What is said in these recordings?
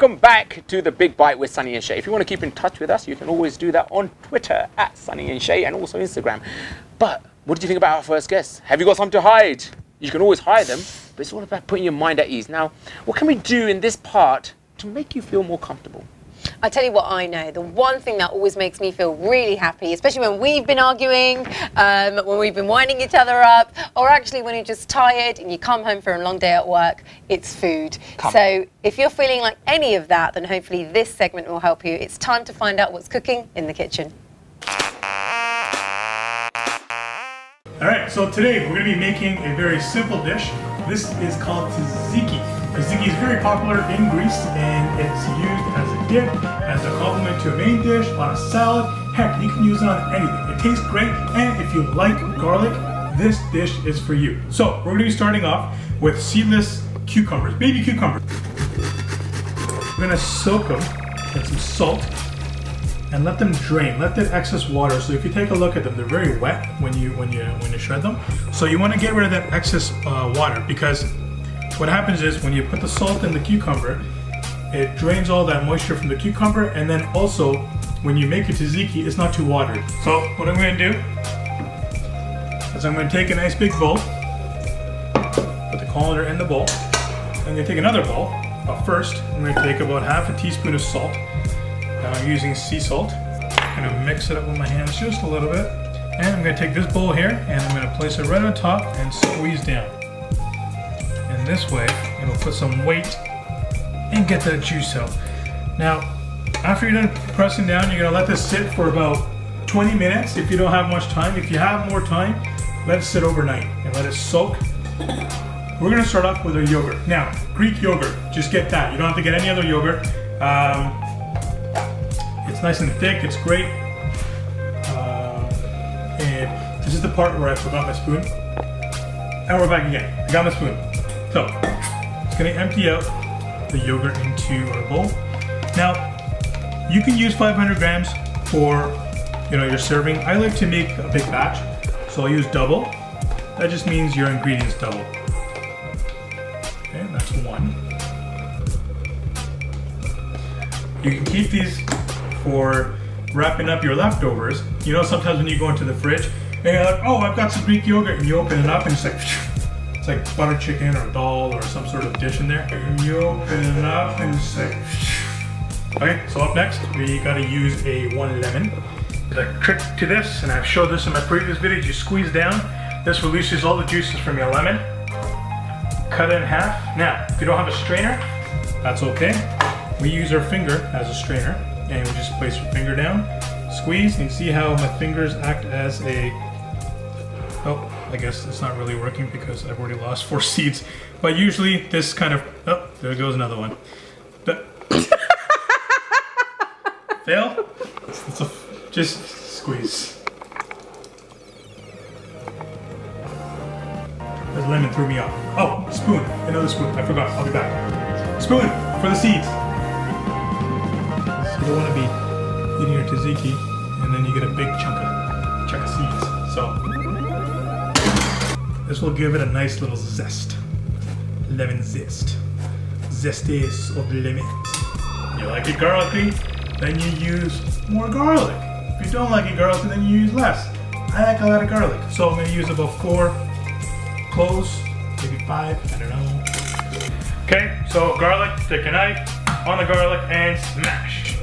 welcome back to the Big Bite with Sunny and Shay. If you want to keep in touch with us, you can always do that on Twitter at Sunny and Shay and also Instagram. But what did you think about our first guest? Have you got something to hide? You can always hide them, but it's all about putting your mind at ease. Now, what can we do in this part to make you feel more comfortable? I tell you what I know, the one thing that always makes me feel really happy, especially when we've been arguing, when we've been winding each other up, or actually when you're just tired and you come home from a long day at work, it's food. So if you're feeling like any of that, then hopefully this segment will help you. It's time to find out what's cooking in the kitchen. All right, so today we're going to be making a very simple dish. This is called tzatziki. Tzatziki is very popular in Greece and it's used as a dip, as a complement to a main dish, on a salad. Heck, you can use it on anything. It tastes great, and if you like garlic, this dish is for you. So we're going to be starting off with seedless cucumbers, baby cucumbers. We're going to soak them in some salt and let them drain. Let that excess water. So if you take a look at them, they're very wet when you shred them. So you want to get rid of that excess water, because what happens is when you put the salt in the cucumber, it drains all that moisture from the cucumber, and then also when you make your tzatziki, it's not too watery. So what I'm going to do is I'm going to take a nice big bowl, put the colander in the bowl. I'm going to take another bowl, but first I'm going to take about half a teaspoon of salt. Now I'm using sea salt. I'm going to mix it up with my hands just a little bit, and I'm going to take this bowl here and I'm going to place it right on top and squeeze down. And this way, it'll put some weight and get that juice out. Now, after you're done pressing down, you're gonna let this sit for about 20 minutes if you don't have much time. If you have more time, let it sit overnight and let it soak. We're gonna start off with our yogurt. Now, Greek yogurt, just get that. You don't have to get any other yogurt. It's nice and thick, it's great. And this is the part where I forgot my spoon. And we're back again. I got my spoon. So, it's going to empty out the yogurt into our bowl. Now, you can use 500 grams for, your serving. I like to make a big batch, so I'll use double. That just means your ingredients double. Okay, that's one. You can keep these for wrapping up your leftovers. Sometimes when you go into the fridge, and you're like, oh, I've got some Greek yogurt, and you open it up and it's like butter chicken or dal or some sort of dish in there. And you open it up and it's like, okay, so up next, we gotta use a 1 lemon. The trick to this, and I've showed this in my previous videos, you squeeze down. This releases all the juices from your lemon. Cut it in half. Now, if you don't have a strainer, that's okay. We use our finger as a strainer, and we just place your finger down, squeeze, and you see how my fingers act as a, I guess it's not really working because I've already lost 4 seeds. But usually this kind of, there goes another one. Fail? Just squeeze. This lemon threw me off. Oh, spoon, another spoon, I forgot, I'll be back. Spoon for the seeds. So you don't want to be eating your tzatziki and then you get a big chunk of seeds. So this will give it a nice little zest. Lemon zest. Zestes of lemons. You like it garlicky? Then you use more garlic. If you don't like it garlicky, then you use less. I like a lot of garlic, so I'm going to use about 4 cloves, maybe 5, I don't know. Okay, so garlic, take a knife on the garlic and smash.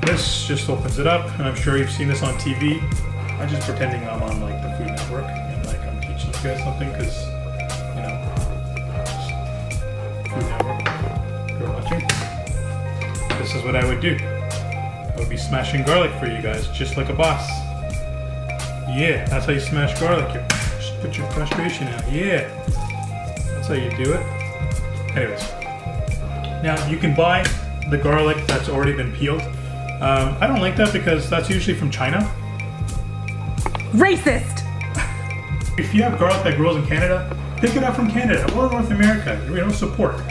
This just opens it up, and I'm sure you've seen this on TV. I'm just pretending I'm on like the Food Network. You guys something because Food Network, if you're watching. This is what I would do. I would be smashing garlic for you guys, just like a boss. Yeah, that's how you smash garlic. You just put your frustration out. Yeah, that's how you do it. Anyways, now you can buy the garlic that's already been peeled. I don't like that because that's usually from China. Racist! If you have garlic that grows in Canada, pick it up from Canada or North America. Support.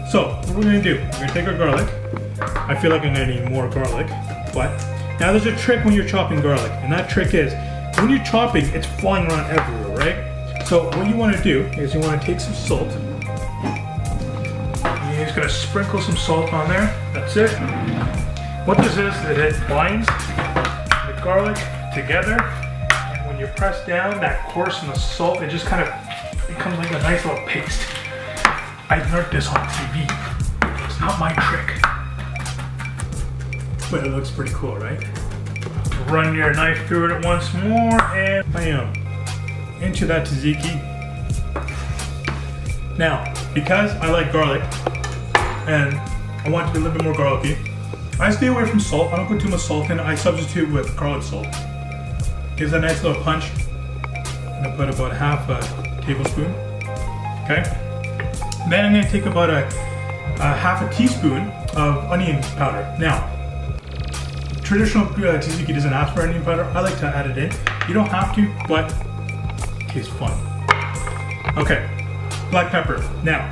So what we're gonna do, we're gonna take our garlic. I feel like I'm gonna need more garlic, but now there's a trick when you're chopping garlic, and that trick is when you're chopping, it's flying around everywhere, right? So what you want to do is you want to take some salt. You just gonna sprinkle some salt on there. That's it. What this is it binds the garlic together, and when you press down that coarse and the salt, it just kind of becomes like a nice little paste. I learned this on TV. It's not my trick. But it looks pretty cool, right? Run your knife through it once more, and bam! Into that tzatziki. Now, because I like garlic, and I want it to be a little bit more garlicky, I stay away from salt. I don't put too much salt in. I substitute with garlic salt. Gives a nice little punch. I'm gonna put about half a tablespoon. Okay. Then I'm gonna take about a half a teaspoon of onion powder. Now, traditional tzatziki doesn't ask for onion powder. I like to add it in. You don't have to, but it tastes fun. Okay. Black pepper. Now,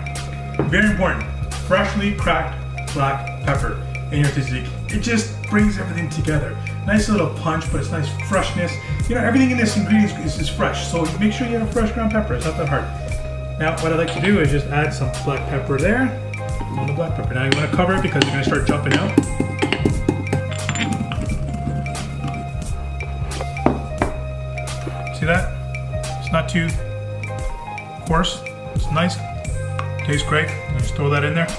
very important. Freshly cracked black pepper in your tzatziki. It just brings everything together. Nice little punch, but it's nice freshness. You know, everything in this ingredient is fresh, so make sure you have fresh ground pepper. It's not that hard. Now, what I like to do is just add some black pepper there on the black pepper. Now you want to cover it because you're going to start jumping out. See that? It's not too coarse. It's nice. Tastes great. Just throw that in there.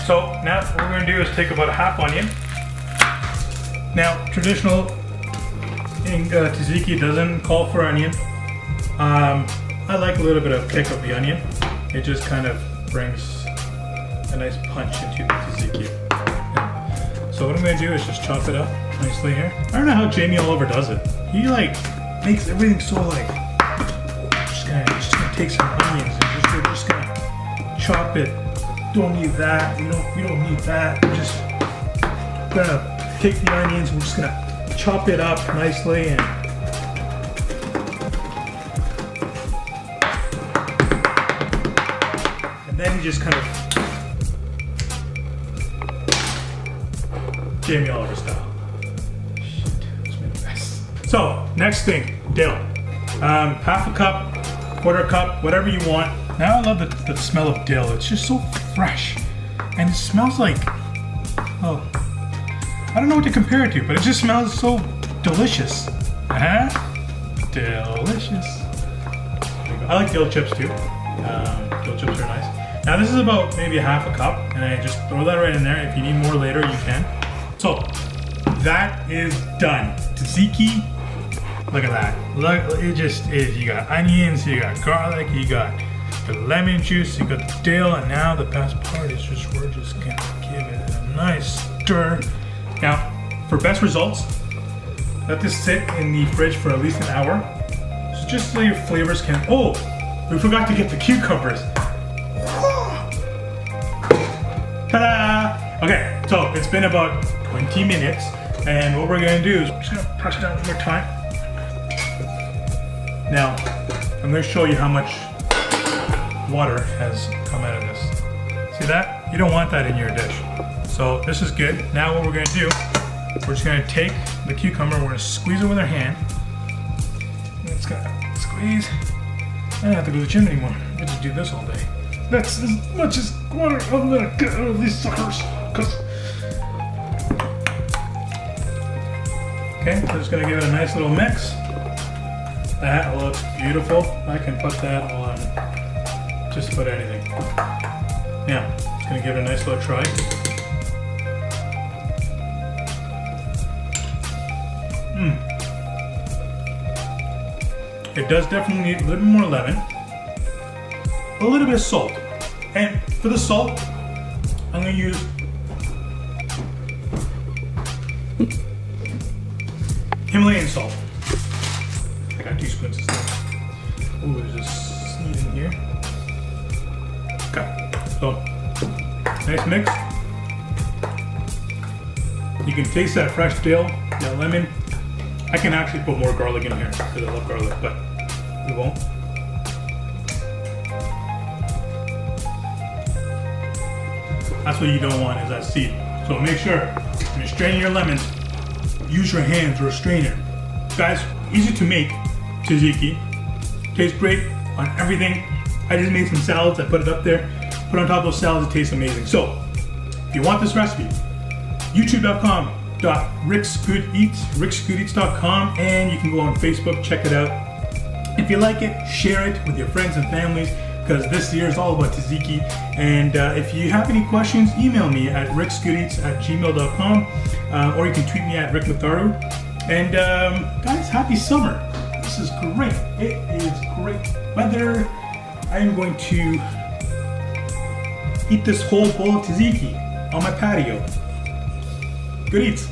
So now what we're going to do is take about a half onion. Now, traditional tzatziki doesn't call for onion. I like a little bit of kick of the onion. It just kind of brings a nice punch into the tzatziki. Yeah. So what I'm going to do is just chop it up nicely here. I don't know how Jamie Oliver does it. He like makes everything so like, just gonna take some onions and we're just gonna chop it. Don't need that. We don't need that. We're just gonna take the onions. We're just gonna chop it up nicely and then you just kind of Jamie Oliver style. Shit, that's my best. So next thing, dill. Half a cup, quarter cup, whatever you want. Now I love the smell of dill. It's just so fresh, and it smells like, oh, I don't know what to compare it to, but it just smells so delicious. Delicious. I like dill chips too. Dill chips are nice. Now this is about maybe a half a cup, and I just throw that right in there. If you need more later, you can. So that is done. Tzatziki. Look at that. Look, it just is. You got onions, you got garlic, you got the lemon juice, you got the dill, and now the best part is just we're just gonna give it a nice stir. Now, for best results, let this sit in the fridge for at least an hour. So just so your flavors can. Oh, we forgot to get the cucumbers. Ta-da! Okay, so it's been about 20 minutes, and what we're gonna do is we're just gonna press it down one more time. Now, I'm gonna show you how much water has come out of this. See that? You don't want that in your dish. So this is good. Now what we're gonna do, we're just gonna take the cucumber, we're gonna squeeze it with our hand. It's gonna squeeze. I don't have to go to the gym anymore. I just do this all day. That's as much as water I'm gonna get out of these suckers. Okay, we're just gonna give it a nice little mix. That looks beautiful. I can put that on just about anything. Now, just gonna give it a nice little try. It does definitely need a little bit more lemon, a little bit of salt, and for the salt, I'm gonna use Himalayan salt. I got 2 spoons of salt. Ooh, there's a seed in here. Okay, so nice mix. You can taste that fresh dill, that lemon. I can actually put more garlic in here because I love garlic, but we won't. That's what you don't want, is that seed. So make sure when you're straining your lemons, use your hands or a strainer. Guys, easy to make tzatziki. Tastes great on everything. I just made some salads, I put it up there. Put on top of those salads, it tastes amazing. So, if you want this recipe, youtube.com.ricksgoodeats.com, and you can go on Facebook, check it out. If you like it, share it with your friends and families, because this year is all about tzatziki. And if you have any questions, email me at ricksgoodeats@gmail.com, or you can tweet me at rickmatharu. And guys, happy summer. This is great. It is great weather. I am going to eat this whole bowl of tzatziki on my patio. Good eats.